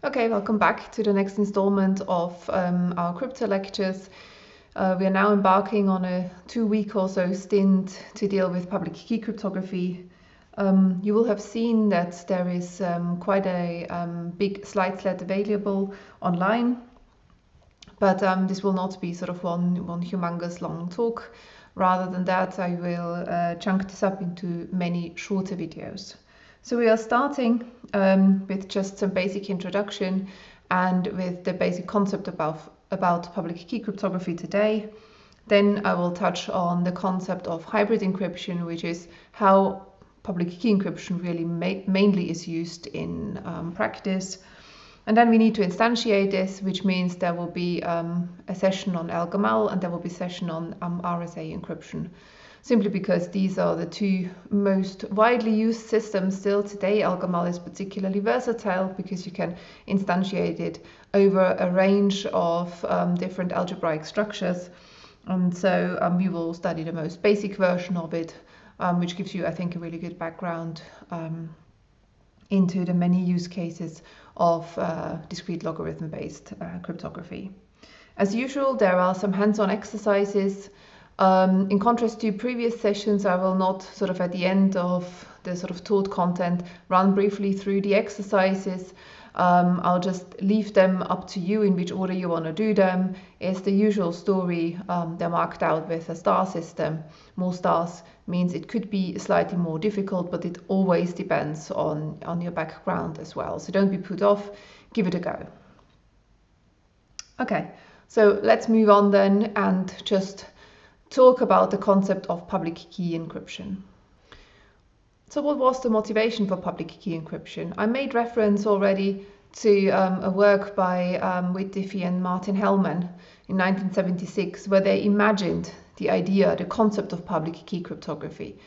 Okay, welcome back to the next installment of our crypto lectures. We are now embarking on a 2-week or so stint to deal with public key cryptography. You will have seen that there is quite a big slide set available online, but this will not be sort of one humongous long talk. Rather than that, I will chunk this up into many shorter videos. So we are starting with just some basic introduction and with the basic concept about public key cryptography today. Then I will touch on the concept of hybrid encryption, which is how public key encryption really mainly is used in practice. And then we need to instantiate this, which means there will be a session on LGML and there will be a session on RSA encryption. Simply because these are the two most widely used systems still today. LGML is particularly versatile because you can instantiate it over a range of different algebraic structures. And so we will study the most basic version of it, which gives you, I think, a really good background into the many use cases of discrete logarithm-based cryptography. As usual, there are some hands-on exercises. In contrast to previous sessions, I will not sort of at the end of the sort of taught content run briefly through the exercises. I'll just leave them up to you in which order you want to do them. It's the usual story. They're marked out with a star system. More stars means it could be slightly more difficult, but it always depends on your background as well. So don't be put off, give it a go. Okay, so let's move on then and just talk about the concept of public key encryption. So what was the motivation for public key encryption? I made reference already to a work by Whit Diffie and Martin Hellman in 1976, where they imagined the idea, the concept of public key cryptography.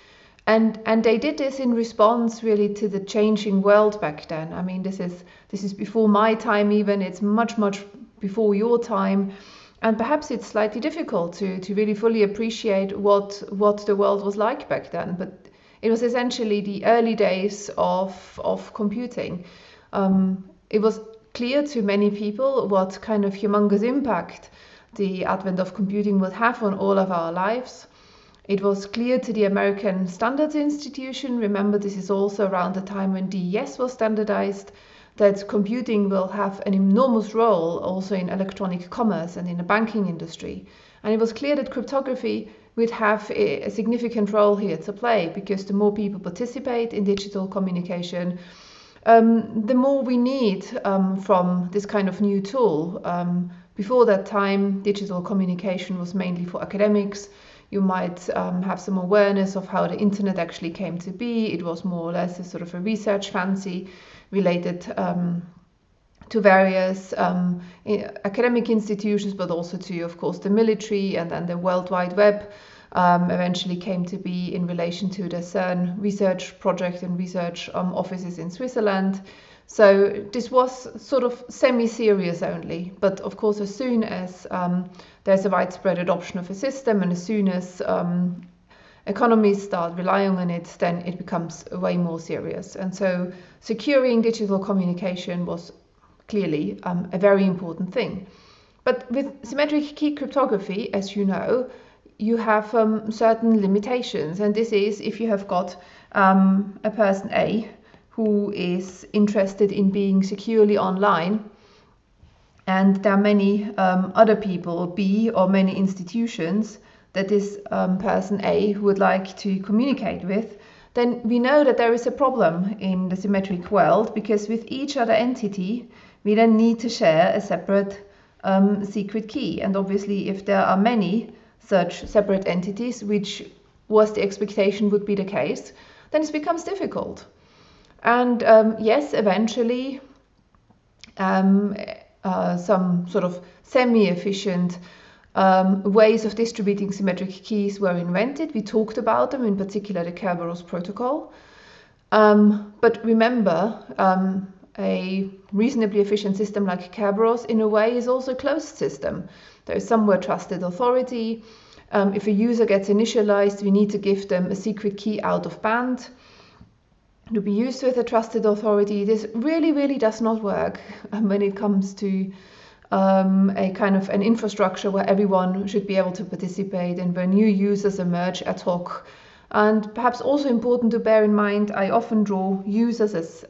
And they did this in response really to the changing world back then. I mean, this is before my time even, it's much before your time. And perhaps it's slightly difficult to really fully appreciate what the world was like back then. But it was essentially the early days of computing. It was clear to many people what kind of humongous impact the advent of computing would have on all of our lives. It was clear to the American Standards Institution. Remember, this is also around the time when DES was standardized, that computing will have an enormous role also in electronic commerce and in the banking industry. And it was clear that cryptography would have a significant role here to play, because the more people participate in digital communication, the more we need from this kind of new tool. Before that time, digital communication was mainly for academics. You might have some awareness of how the internet actually came to be. It was more or less a sort of a research fancy related to various academic institutions, but also to, of course, the military, and then the World Wide Web eventually came to be in relation to the CERN research project and research offices in Switzerland. So this was sort of semi-serious only, but of course as soon as there's a widespread adoption of a system, and as soon as economies start relying on it, then it becomes way more serious. And so securing digital communication was clearly a very important thing. But with symmetric key cryptography, as you know, you have certain limitations. And this is if you have got a person A who is interested in being securely online, and there are many other people, B, or many institutions that this person A would like to communicate with, then we know that there is a problem in the symmetric world, because with each other entity, we then need to share a separate secret key. And obviously, if there are many such separate entities, which was the expectation would be the case, then it becomes difficult. And yes, eventually, some sort of semi-efficient ways of distributing symmetric keys were invented. We talked about them, in particular the Kerberos protocol. But remember, a reasonably efficient system like Kerberos, in a way, is also a closed system. There is somewhere trusted authority. If a user gets initialized, we need to give them a secret key out of band. to be used with a trusted authority. This really does not work when it comes to a kind of an infrastructure where everyone should be able to participate and where new users emerge ad hoc. And perhaps also important to bear in mind, I often draw users as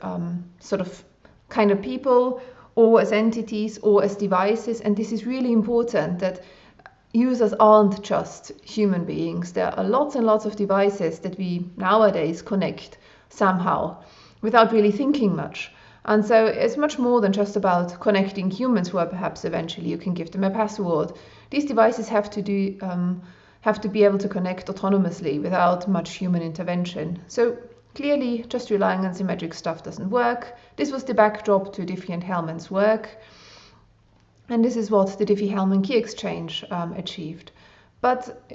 sort of kind of people, or as entities, or as devices, and this is really important, that users aren't just human beings. There are lots and lots of devices that we nowadays connect somehow without really thinking much. And so it's much more than just about connecting humans where perhaps eventually you can give them a password. These devices have to be able to connect autonomously without much human intervention. So clearly just relying on symmetric stuff doesn't work. This was the backdrop to Diffie and Hellman's work. And this is what the Diffie-Hellman key exchange achieved. But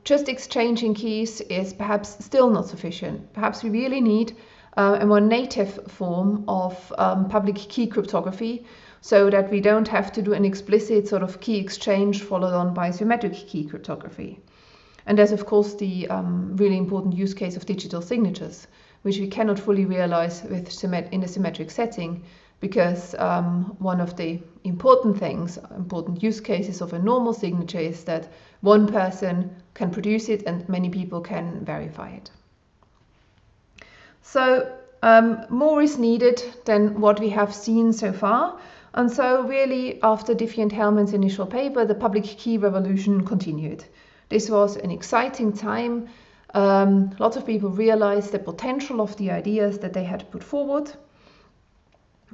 just exchanging keys is perhaps still not sufficient. Perhaps we really need a more native form of public key cryptography, so that we don't have to do an explicit sort of key exchange followed on by symmetric key cryptography. And there's of course the really important use case of digital signatures, which we cannot fully realize in a symmetric setting, because one of the important use cases of a normal signature is that one person can produce it and many people can verify it. So more is needed than what we have seen so far. And so really after Diffie and Hellman's initial paper, the public key revolution continued. This was an exciting time. Lots of people realized the potential of the ideas that they had put forward.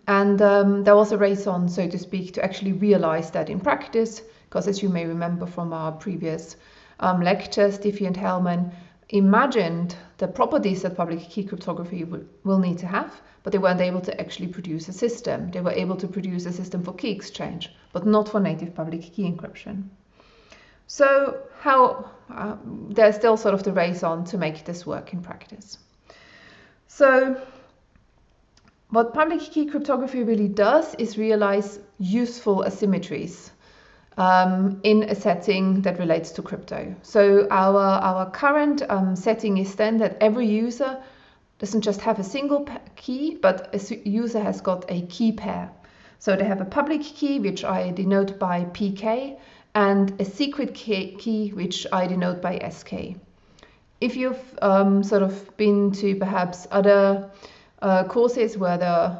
And there was a race on, so to speak, to actually realize that in practice, because as you may remember from our previous lectures, Diffie and Hellman imagined the properties that public key cryptography will need to have, but they weren't able to actually produce a system. They were able to produce a system for key exchange, but not for native public key encryption. So there's still sort of the race on to make this work in practice. So what public key cryptography really does is realize useful asymmetries in a setting that relates to crypto. So our current setting is then that every user doesn't just have a single key, but a user has got a key pair. So they have a public key, which I denote by PK, and a secret key, which I denote by SK. If you've sort of been to perhaps other courses where there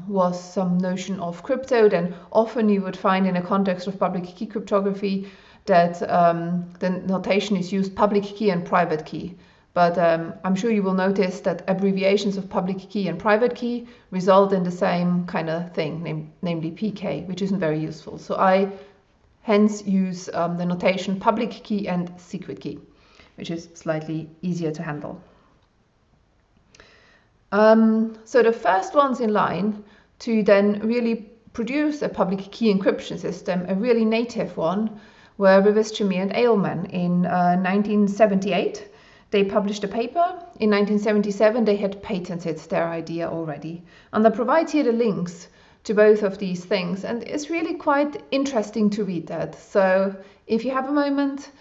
was some notion of crypto, then often you would find in a context of public key cryptography that the notation is used public key and private key. But I'm sure you will notice that abbreviations of public key and private key result in the same kind of thing, namely PK, which isn't very useful. So I hence use the notation public key and secret key, which is slightly easier to handle. So the first ones in line to then really produce a public key encryption system, a really native one, were Rivest-Chemie and Eilman in 1978. They published a paper. In 1977, they had patented their idea already. And I provide here the links to both of these things. And it's really quite interesting to read that. So if you have a moment,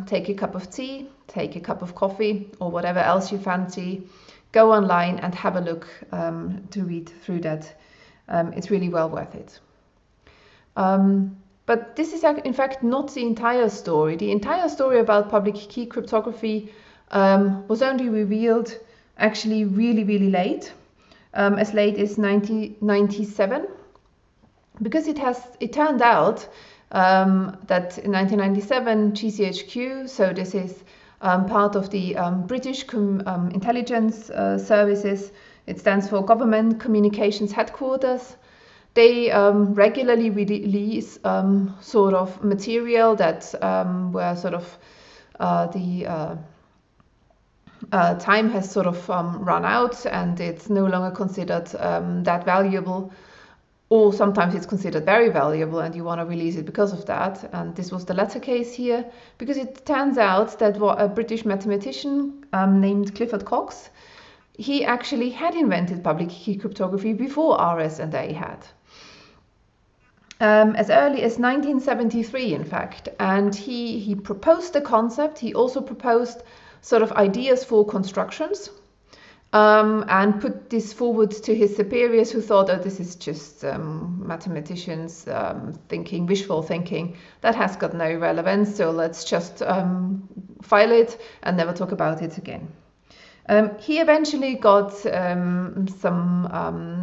take a cup of tea, take a cup of coffee, or whatever else you fancy. Go online and have a look to read through that. It's really well worth it. But this is in fact not the entire story. The entire story about public key cryptography was only revealed actually really late, as late as 1997, because it turned out that in 1997 GCHQ, so this is part of the British intelligence services. It stands for Government Communications Headquarters. They regularly release sort of material that where sort of the time has sort of run out and it's no longer considered that valuable. Or sometimes it's considered very valuable and you want to release it because of that. And this was the latter case here, because it turns out that a British mathematician named Clifford Cox, he actually had invented public key cryptography before RS and A had. As early as 1973, in fact. And he proposed the concept. He also proposed sort of ideas for constructions. and put this forward to his superiors, who thought, oh, this is just mathematicians thinking, wishful thinking. That has got no relevance, so let's just file it and never talk about it again. He eventually got some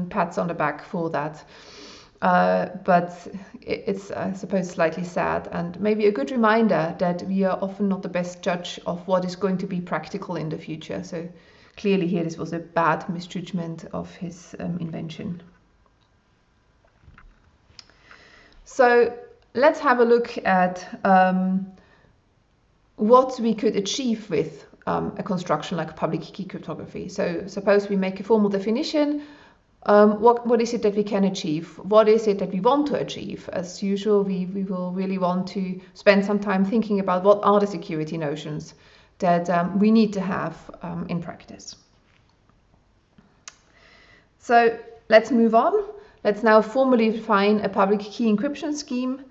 pats on the back for that. But it's, I suppose, slightly sad, and maybe a good reminder that we are often not the best judge of what is going to be practical in the future. So clearly here this was a bad misjudgment of his invention. So let's have a look at what we could achieve with a construction like public key cryptography. So suppose we make a formal definition. What is it that we can achieve? What is it that we want to achieve? As usual, we will really want to spend some time thinking about what are the security notions that we need to have in practice. So let's move on. Let's now formally define a public key encryption scheme.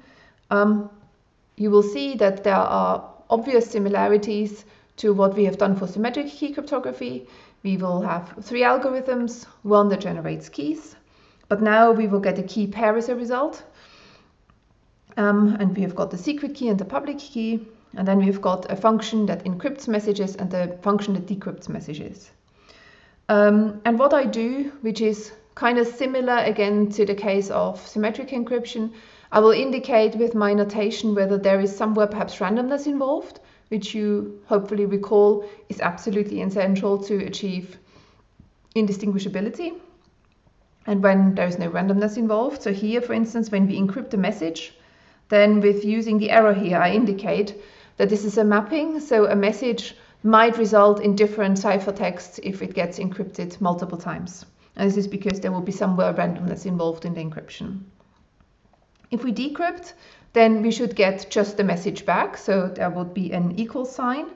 You will see that there are obvious similarities to what we have done for symmetric key cryptography. We will have 3 algorithms, one that generates keys, but now we will get a key pair as a result. And we have got the secret key and the public key, and then we've got a function that encrypts messages and a function that decrypts messages. And what I do, which is kind of similar again to the case of symmetric encryption, I will indicate with my notation whether there is somewhere perhaps randomness involved, which you hopefully recall is absolutely essential to achieve indistinguishability. And when there is no randomness involved, so here, for instance, when we encrypt a message, then with using the arrow here, I indicate that this is a mapping. So a message might result in different ciphertexts if it gets encrypted multiple times. And this is because there will be somewhere randomness involved in the encryption. If we decrypt, then we should get just the message back, so there would be an equal sign.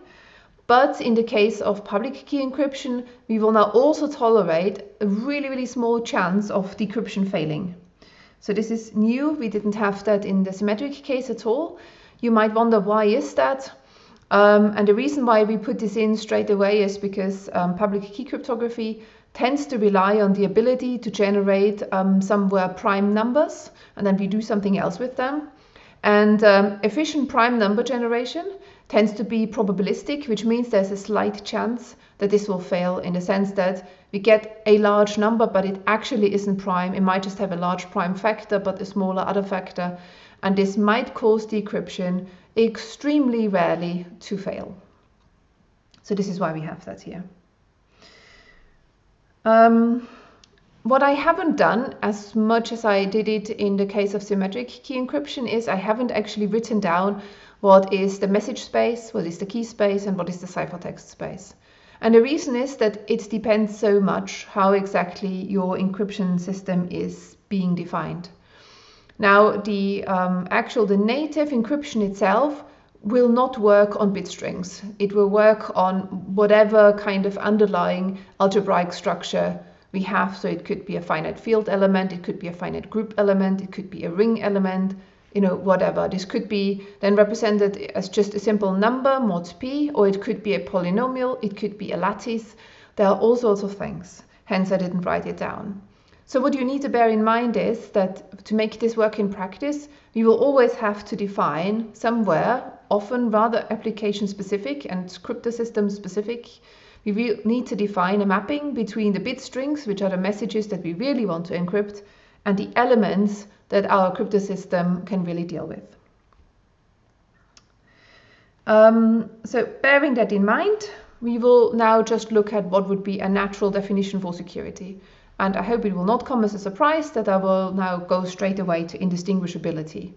But in the case of public key encryption, we will now also tolerate a really, really small chance of decryption failing. So this is new. We didn't have that in the symmetric case at all. You might wonder, why is that? And the reason why we put this in straight away is because public key cryptography tends to rely on the ability to generate somewhere prime numbers, and then we do something else with them. And efficient prime number generation tends to be probabilistic, which means there's a slight chance that this will fail, in the sense that we get a large number, but it actually isn't prime. It might just have a large prime factor, but a smaller other factor. And this might cause decryption extremely rarely to fail. So this is why we have that here. What I haven't done, as much as I did it in the case of symmetric key encryption, is I haven't actually written down what is the message space, what is the key space, and what is the ciphertext space. And the reason is that it depends so much how exactly your encryption system is being defined. Now, the native encryption itself will not work on bit strings. It will work on whatever kind of underlying algebraic structure we have. So it could be a finite field element, it could be a finite group element, it could be a ring element, whatever. This could be then represented as just a simple number, mod p, or it could be a polynomial, it could be a lattice. There are all sorts of things. Hence, I didn't write it down. So what you need to bear in mind is that to make this work in practice, we will always have to define somewhere, often rather application specific and crypto system specific, we will need to define a mapping between the bit strings, which are the messages that we really want to encrypt, and the elements that our crypto system can really deal with. So bearing that in mind, we will now just look at what would be a natural definition for security. And I hope it will not come as a surprise that I will now go straight away to indistinguishability.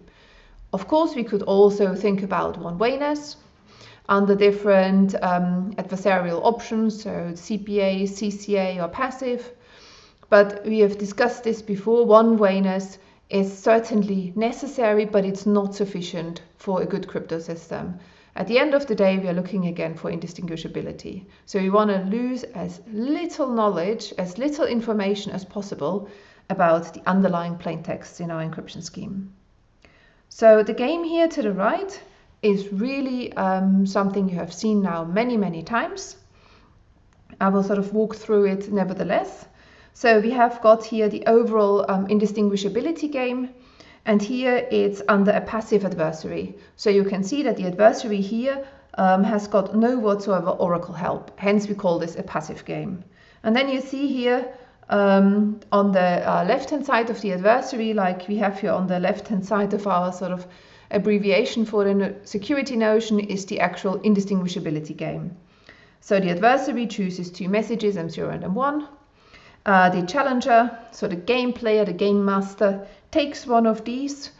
Of course, we could also think about one-wayness under different adversarial options, so CPA, CCA, or passive. But we have discussed this before. One-wayness is certainly necessary, but it's not sufficient for a good crypto system. At the end of the day, we are looking again for indistinguishability. So we want to lose as little knowledge, as little information as possible about the underlying plaintext in our encryption scheme. So the game here to the right is really something you have seen now many, many times. I will sort of walk through it nevertheless. So we have got here the overall indistinguishability game, and here it's under a passive adversary. So you can see that the adversary here has got no whatsoever oracle help, hence we call this a passive game. And then you see here on the left-hand side of the adversary, like we have here on the left-hand side of our sort of abbreviation for the security notion, is the actual indistinguishability game. So the adversary chooses two messages, M0 and M1. The challenger, so the game player, the game master, takes one of these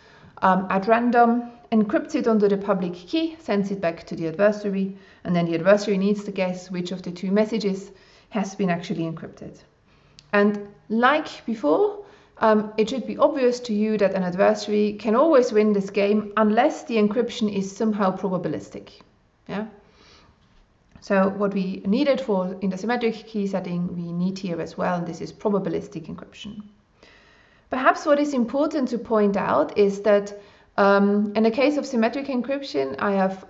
at random, encrypts it under the public key, sends it back to the adversary, and then the adversary needs to guess which of the two messages has been actually encrypted. And like before, it should be obvious to you that an adversary can always win this game unless the encryption is somehow probabilistic. Yeah. So what we needed for in the symmetric key setting, we need here as well, and this is probabilistic encryption. Perhaps what is important to point out is that in the case of symmetric encryption, I have,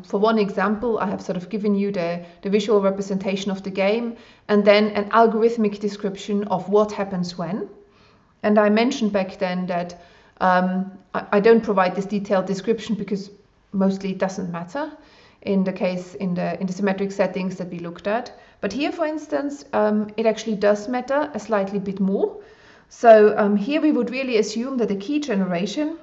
for one example, I have sort of given you the visual representation of the game and then an algorithmic description of what happens when. And I mentioned back then that I don't provide this detailed description because mostly it doesn't matter in the case in the symmetric settings that we looked at. But here, for instance, it actually does matter a slightly bit more. So here we would really assume that the key generation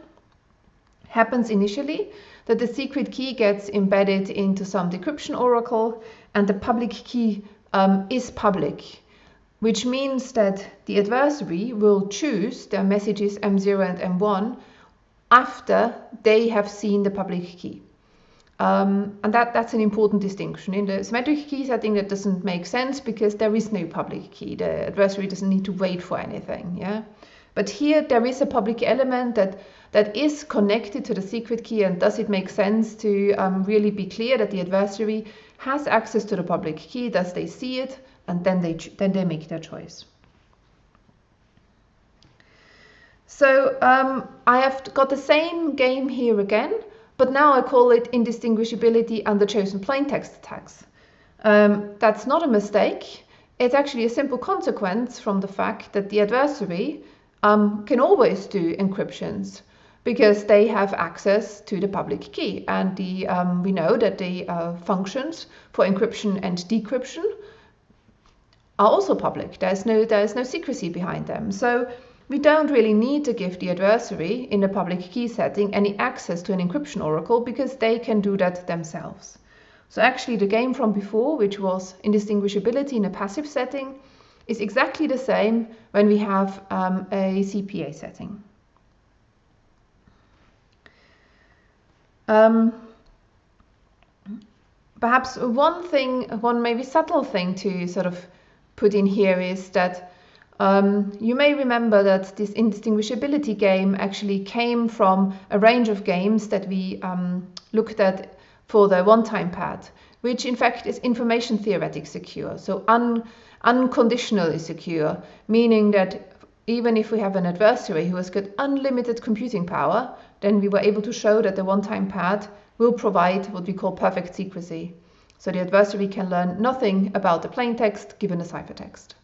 happens initially, that the secret key gets embedded into some decryption oracle, and the public key is public, which means that the adversary will choose their messages M0 and M1 after they have seen the public key. And that's an important distinction. In the symmetric key setting, that doesn't make sense because there is no public key. The adversary doesn't need to wait for anything. Yeah, but here there is a public element that is connected to the secret key, and does it make sense to really be clear that the adversary has access to the public key, thus they see it, and then they make their choice. So I have got the same game here again, but now I call it indistinguishability under chosen plaintext attacks. That's not a mistake. It's actually a simple consequence from the fact that the adversary can always do encryptions because they have access to the public key, and we know that the functions for encryption and decryption are also public. There's no secrecy behind them. So we don't really need to give the adversary in the public key setting any access to an encryption oracle because they can do that themselves. So actually the game from before, which was indistinguishability in a passive setting, is exactly the same when we have a CPA setting. Perhaps one maybe subtle thing to sort of put in here is that you may remember that this indistinguishability game actually came from a range of games that we looked at for the one-time pad, which in fact is information theoretic secure, so unconditionally secure, meaning that even if we have an adversary who has got unlimited computing power, then we were able to show that the one-time pad will provide what we call perfect secrecy. So the adversary can learn nothing about the plaintext given a ciphertext.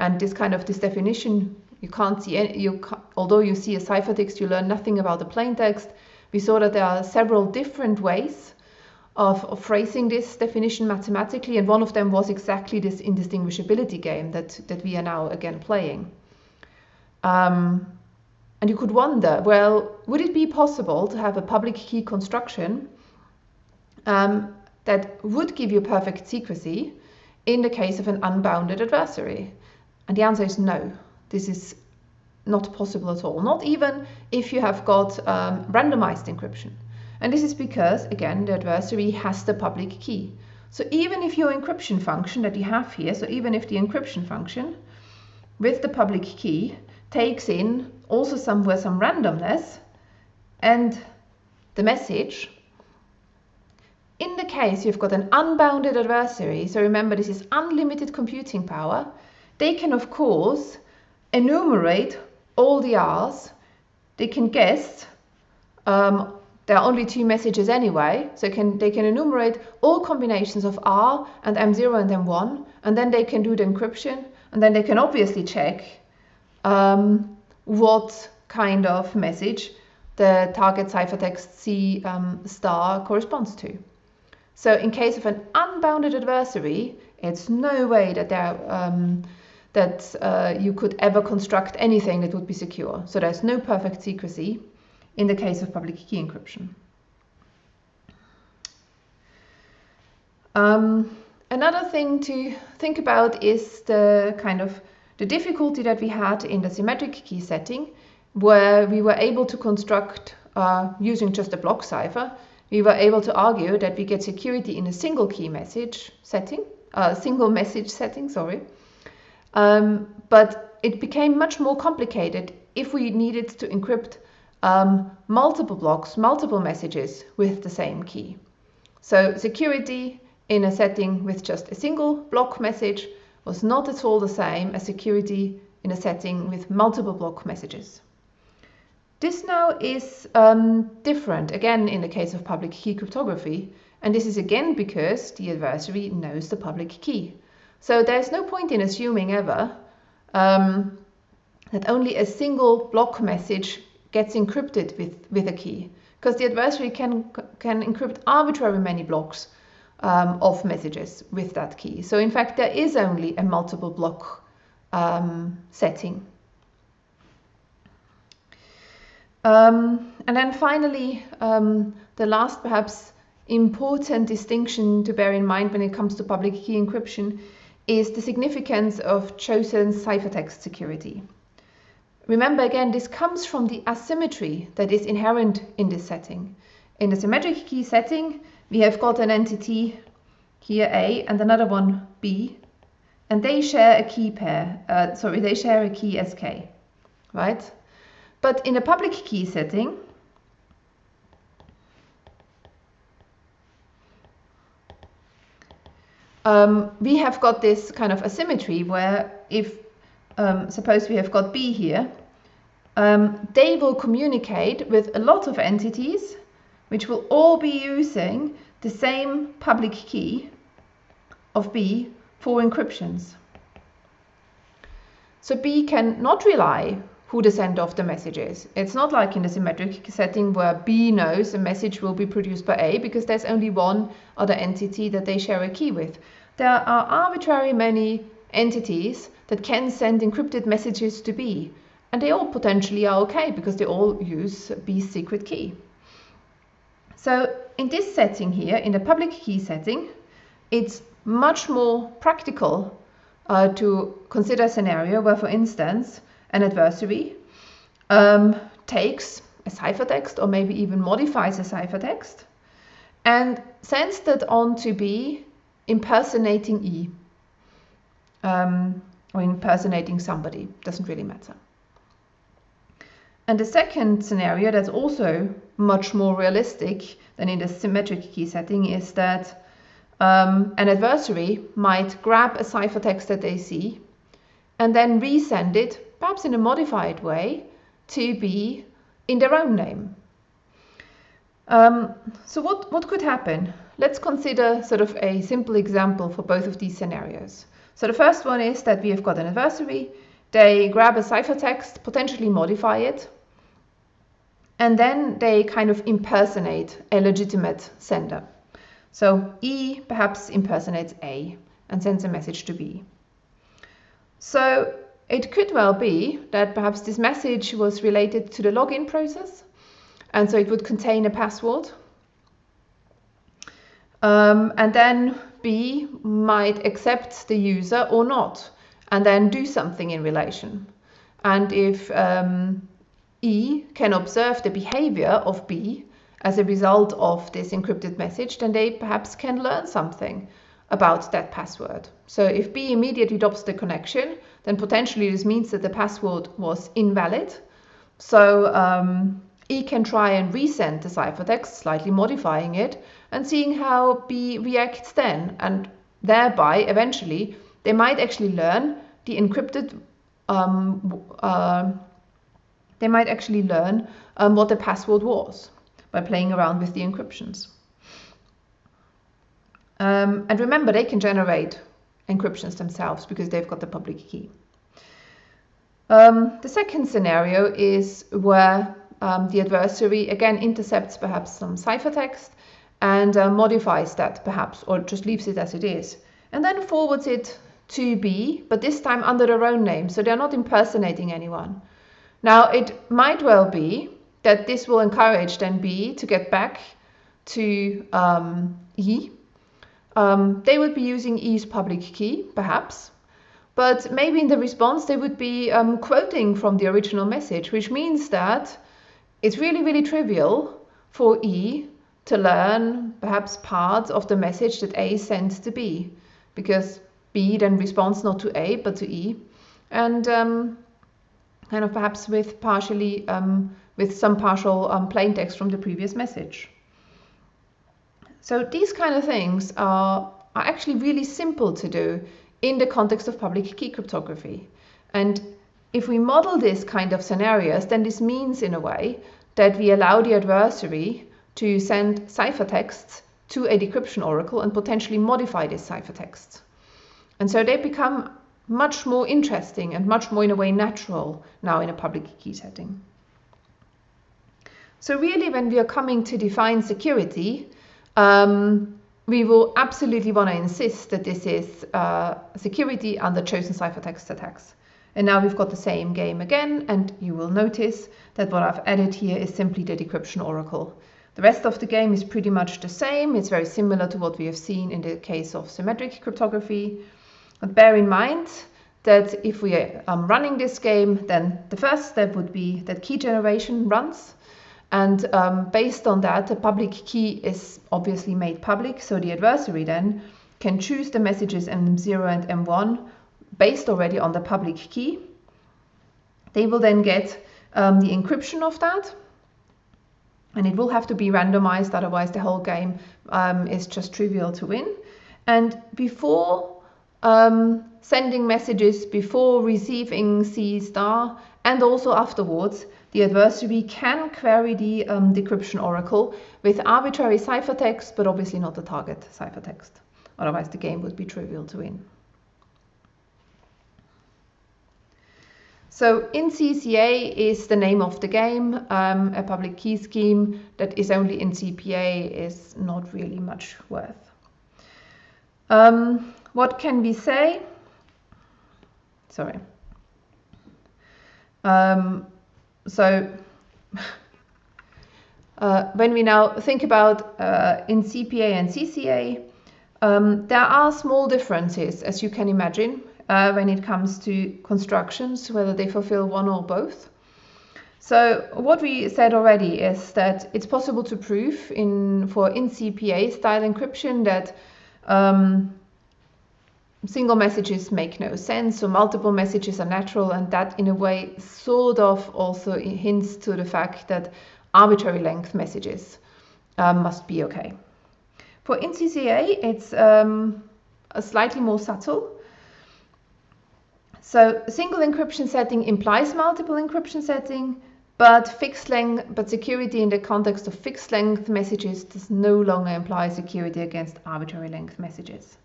And this definition, you can't see although you see a ciphertext, you learn nothing about the plaintext. We saw that there are several different ways of phrasing this definition mathematically, and one of them was exactly this indistinguishability game that we are now again playing. And you could wonder, well, would it be possible to have a public key construction that would give you perfect secrecy in the case of an unbounded adversary? And the answer is no. This is not possible at all, not even if you have got randomized encryption. And this is because, again, the adversary has the public key. So even if your encryption function that you have here, so even if the encryption function with the public key takes in also somewhere some randomness and the message, in the case you've got an unbounded adversary, so remember this is unlimited computing power, they can of course enumerate all the R's, they can guess there are only 2 messages anyway, so they can enumerate all combinations of R and M0 and M1, and then they can do the encryption, and then they can obviously check what kind of message the target ciphertext C star corresponds to. So in case of an unbounded adversary, it's no way that you could ever construct anything that would be secure. So there's no perfect secrecy in the case of public key encryption. Another thing to think about is the difficulty that we had in the symmetric key setting, where we were able to construct, using just a block cipher, we were able to argue that we get security in a single key message setting, single message setting, sorry. But it became much more complicated if we needed to encrypt multiple blocks, multiple messages with the same key. So security in a setting with just a single block message was not at all the same as security in a setting with multiple block messages. This now is different, again, in the case of public key cryptography, and this is again because the adversary knows the public key. So there's no point in assuming ever that only a single block message gets encrypted with a key, because the adversary can encrypt arbitrarily many blocks of messages with that key. So in fact, there is only a multiple block setting. And then finally, the last perhaps important distinction to bear in mind when it comes to public key encryption is the significance of chosen ciphertext security. Remember again, this comes from the asymmetry that is inherent in this setting. In the symmetric key setting, we have got an entity here A and another one B, and they share a key pair, they share a key SK, right? But in a public key setting, we have got this kind of asymmetry where if, suppose we have got B here, they will communicate with a lot of entities which will all be using the same public key of B for encryptions. So B can not rely who the sender of the message is. It's not like in the symmetric setting where B knows a message will be produced by A because there's only one other entity that they share a key with. There are arbitrarily many entities that can send encrypted messages to B, and they all potentially are okay because they all use B's secret key. So in this setting here, in the public key setting, it's much more practical to consider a scenario where, for instance, an adversary takes a ciphertext or maybe even modifies a ciphertext and sends that on to B impersonating E, or impersonating somebody, doesn't really matter. And the second scenario that's also much more realistic than in the symmetric key setting is that an adversary might grab a ciphertext that they see and then resend it, perhaps in a modified way, to B in their own name. So what could happen? Let's consider sort of a simple example for both of these scenarios. So the first one is that we have got an adversary, they grab a ciphertext, potentially modify it, and then they kind of impersonate a legitimate sender. So E perhaps impersonates A and sends a message to B. So it could well be that perhaps this message was related to the login process, and so it would contain a password. And then B might accept the user or not, and then do something in relation. And if E can observe the behavior of B as a result of this encrypted message, then they perhaps can learn something about that password. So if B immediately adopts the connection, then potentially this means that the password was invalid. So E can try and resend the ciphertext, slightly modifying it, and seeing how B reacts then. And thereby, eventually, they might actually learn the encrypted, what the password was. by playing around with the encryptions. And remember, they can generate encryptions themselves because they've got the public key. The second scenario is where the adversary again intercepts perhaps some ciphertext and modifies that perhaps, or just leaves it as it is, and then forwards it to B, but this time under their own name, so they're not impersonating anyone. Now, it might well be that this will encourage then B to get back to E. They would be using E's public key, perhaps, but maybe in the response they would be quoting from the original message, which means that it's really, really trivial for E to learn perhaps parts of the message that A sent to B, because B then responds not to A but to E, and kind of perhaps with partially with some partial plain text from the previous message. So these kind of things are actually really simple to do in the context of public key cryptography. And if we model this kind of scenarios, then this means in a way that we allow the adversary to send ciphertexts to a decryption oracle and potentially modify these ciphertexts. And so they become much more interesting and much more in a way natural now in a public key setting. So really, when we are coming to define security, we will absolutely want to insist that this is security under chosen ciphertext attacks. And now we've got the same game again, and you will notice that what I've added here is simply the decryption oracle. The rest of the game is pretty much the same. It's very similar to what we have seen in the case of symmetric cryptography. But bear in mind that if we are running this game, then the first step would be that key generation runs. And based on that, the public key is obviously made public. So the adversary then can choose the messages M0 and M1 based already on the public key. They will then get the encryption of that. And it will have to be randomized, otherwise the whole game is just trivial to win. And before sending messages, before receiving C star, and also afterwards, the adversary can query the decryption oracle with arbitrary ciphertext, but obviously not the target ciphertext. Otherwise the game would be trivial to win. So in CCA is the name of the game. A public key scheme that is only in CPA is not really much worth. What can we say? Sorry. When we now think about in CPA and CCA, there are small differences, as you can imagine, when it comes to constructions, whether they fulfill one or both. So what we said already is that it's possible to prove for in CPA style encryption that single messages make no sense, so multiple messages are natural, and that in a way sort of also hints to the fact that arbitrary length messages must be okay. For in CCA, it's a slightly more subtle. So a single encryption setting implies multiple encryption setting, but security in the context of fixed length messages does no longer imply security against arbitrary length messages.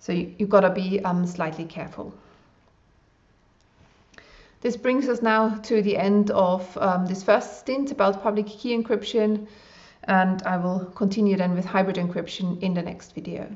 So you've got to be slightly careful. This brings us now to the end of this first stint about public key encryption, and I will continue then with hybrid encryption in the next video.